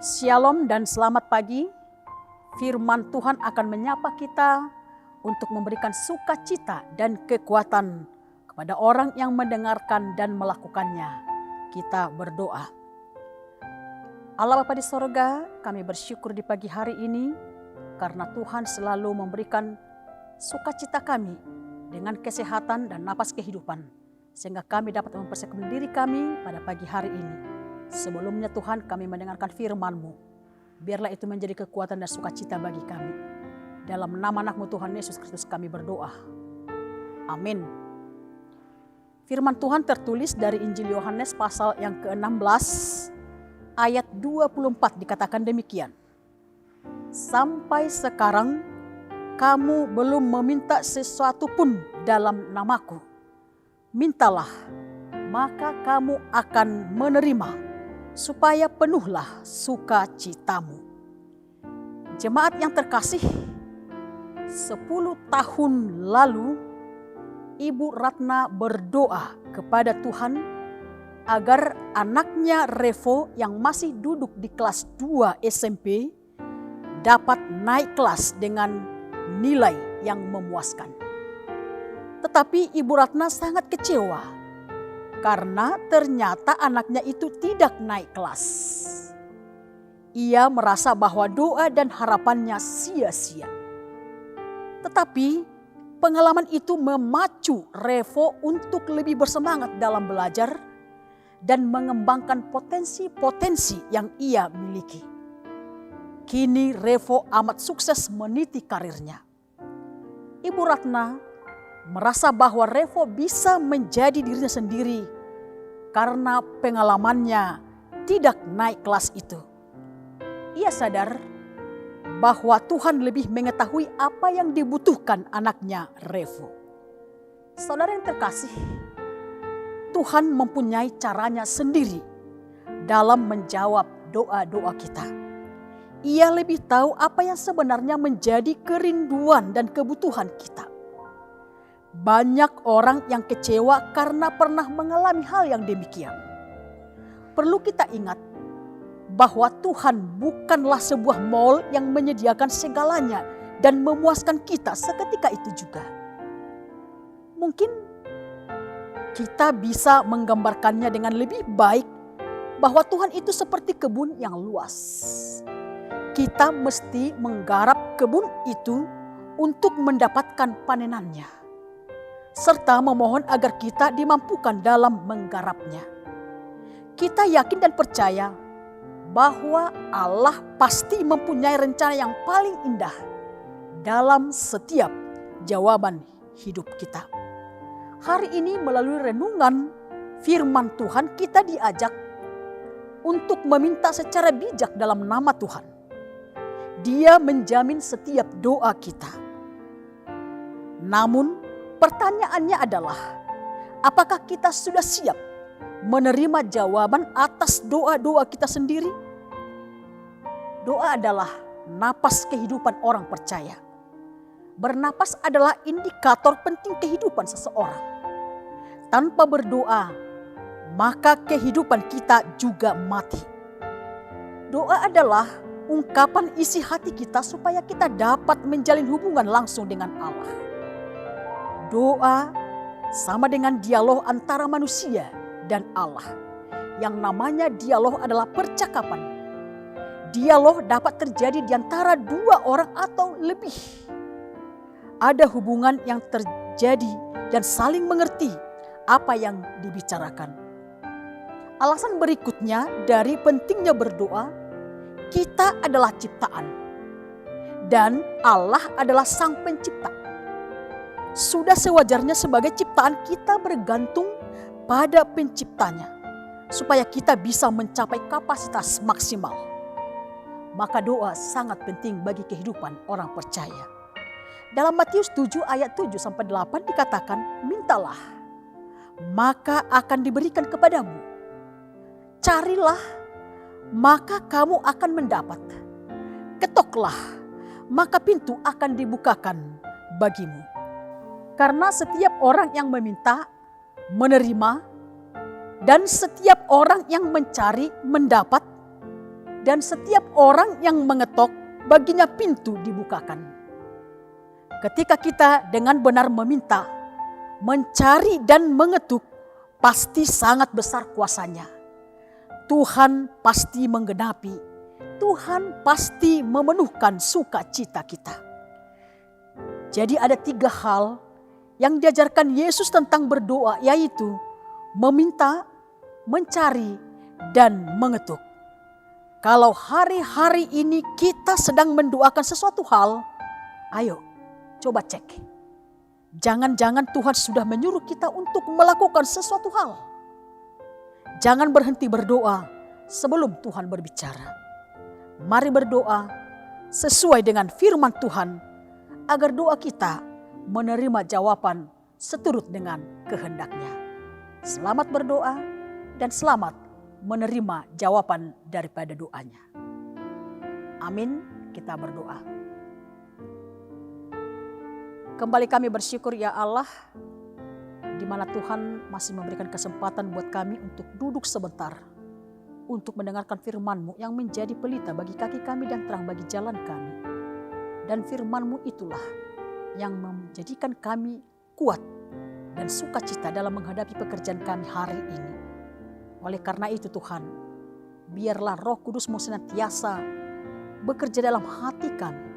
Shalom dan selamat pagi. Firman Tuhan akan menyapa kita untuk memberikan sukacita dan kekuatan kepada orang yang mendengarkan dan melakukannya. Kita berdoa. Allah Bapa di sorga, kami bersyukur di pagi hari ini karena Tuhan selalu memberikan sukacita kami dengan kesehatan dan napas kehidupan, sehingga kami dapat mempersiapkan diri kami pada pagi hari ini. Sebelumnya Tuhan, kami mendengarkan firman-Mu. Biarlah itu menjadi kekuatan dan sukacita bagi kami. Dalam nama anak-Mu Tuhan Yesus Kristus kami berdoa. Amin. Firman Tuhan tertulis dari Injil Yohanes pasal yang ke-16 ayat 24, dikatakan demikian. Sampai sekarang kamu belum meminta sesuatu pun dalam namaku. Mintalah, maka kamu akan menerima, supaya penuhlah sukacitamu. Jemaat yang terkasih, 10 tahun lalu Ibu Ratna berdoa kepada Tuhan agar anaknya Revo yang masih duduk di kelas 2 SMP dapat naik kelas dengan nilai yang memuaskan. Tetapi Ibu Ratna sangat kecewa karena ternyata anaknya itu tidak naik kelas. Ia merasa bahwa doa dan harapannya sia-sia. Tetapi pengalaman itu memacu Revo untuk lebih bersemangat dalam belajar dan mengembangkan potensi-potensi yang ia miliki. Kini Revo amat sukses meniti karirnya. Ibu Ratna merasa bahwa Revo bisa menjadi dirinya sendiri karena pengalamannya tidak naik kelas itu. Ia sadar bahwa Tuhan lebih mengetahui apa yang dibutuhkan anaknya Revo. Saudara yang terkasih, Tuhan mempunyai caranya sendiri dalam menjawab doa-doa kita. Ia lebih tahu apa yang sebenarnya menjadi kerinduan dan kebutuhan kita. Banyak orang yang kecewa karena pernah mengalami hal yang demikian. Perlu kita ingat bahwa Tuhan bukanlah sebuah mall yang menyediakan segalanya dan memuaskan kita seketika itu juga. Mungkin kita bisa menggambarkannya dengan lebih baik bahwa Tuhan itu seperti kebun yang luas. Kita mesti menggarap kebun itu untuk mendapatkan panenannya, serta memohon agar kita dimampukan dalam menggarapnya. Kita yakin dan percaya bahwa Allah pasti mempunyai rencana yang paling indah dalam setiap jawaban hidup kita. Hari ini melalui renungan firman Tuhan, kita diajak untuk meminta secara bijak dalam nama Tuhan. Dia menjamin setiap doa kita. Namun pertanyaannya adalah, apakah kita sudah siap menerima jawaban atas doa-doa kita sendiri? Doa adalah napas kehidupan orang percaya. Bernapas adalah indikator penting kehidupan seseorang. Tanpa berdoa, maka kehidupan kita juga mati. Doa adalah ungkapan isi hati kita supaya kita dapat menjalin hubungan langsung dengan Allah. Doa sama dengan dialog antara manusia dan Allah. Yang namanya dialog adalah percakapan. Dialog dapat terjadi di antara dua orang atau lebih. Ada hubungan yang terjadi dan saling mengerti apa yang dibicarakan. Alasan berikutnya dari pentingnya berdoa, kita adalah ciptaan dan Allah adalah Sang Pencipta. Sudah sewajarnya sebagai ciptaan kita bergantung pada penciptanya, supaya kita bisa mencapai kapasitas maksimal. Maka doa sangat penting bagi kehidupan orang percaya. Dalam Matius 7 ayat 7-8 dikatakan, mintalah, maka akan diberikan kepadamu. Carilah, maka kamu akan mendapat. Ketoklah, maka pintu akan dibukakan bagimu. Karena setiap orang yang meminta, menerima, dan setiap orang yang mencari, mendapat. dan setiap orang yang mengetok baginya pintu dibukakan. Ketika kita dengan benar meminta, mencari dan mengetuk, pasti sangat besar kuasanya. Tuhan pasti menggenapi, Tuhan pasti memenuhkan sukacita kita. Jadi ada 3 hal yang diajarkan Yesus tentang berdoa, yaitu meminta, mencari, dan mengetuk. Kalau hari-hari ini kita sedang mendoakan sesuatu hal, ayo coba cek. Jangan-jangan Tuhan sudah menyuruh kita untuk melakukan sesuatu hal. Jangan berhenti berdoa sebelum Tuhan berbicara. Mari berdoa sesuai dengan firman Tuhan agar doa kita menerima jawaban seturut dengan kehendaknya. Selamat berdoa dan selamat menerima jawaban daripada doanya. Amin. Kita berdoa. Kembali kami bersyukur ya Allah, di mana Tuhan masih memberikan kesempatan buat kami untuk duduk sebentar, untuk mendengarkan firman-Mu yang menjadi pelita bagi kaki kami dan terang bagi jalan kami. Dan firman-Mu itulah yang menjadikan kami kuat dan sukacita dalam menghadapi pekerjaan kami hari ini. Oleh karena itu Tuhan, biarlah Roh Kudus-Mu senantiasa bekerja dalam hati kami,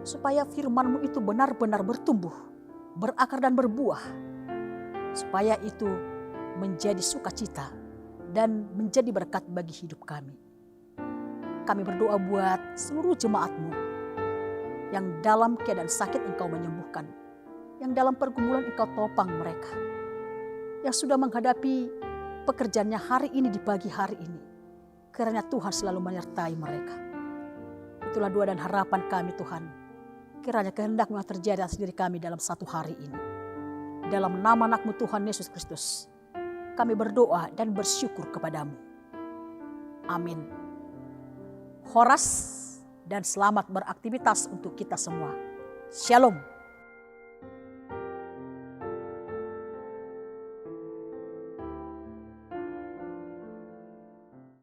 supaya firman-Mu itu benar-benar bertumbuh, berakar dan berbuah, supaya itu menjadi sukacita dan menjadi berkat bagi hidup kami. Kami berdoa buat seluruh jemaat-Mu yang dalam keadaan sakit Engkau menyembuhkan, yang dalam pergumulan Engkau topang mereka, yang sudah menghadapi pekerjaannya hari ini di pagi hari ini, kiranya Tuhan selalu menyertai mereka. Itulah doa dan harapan kami Tuhan. Kiranya kehendak-Mu yang terjadi atas diri kami dalam satu hari ini. Dalam nama anak-Mu Tuhan Yesus Kristus, kami berdoa dan bersyukur kepadamu. Amin. Horas dan selamat beraktivitas untuk kita semua. Shalom.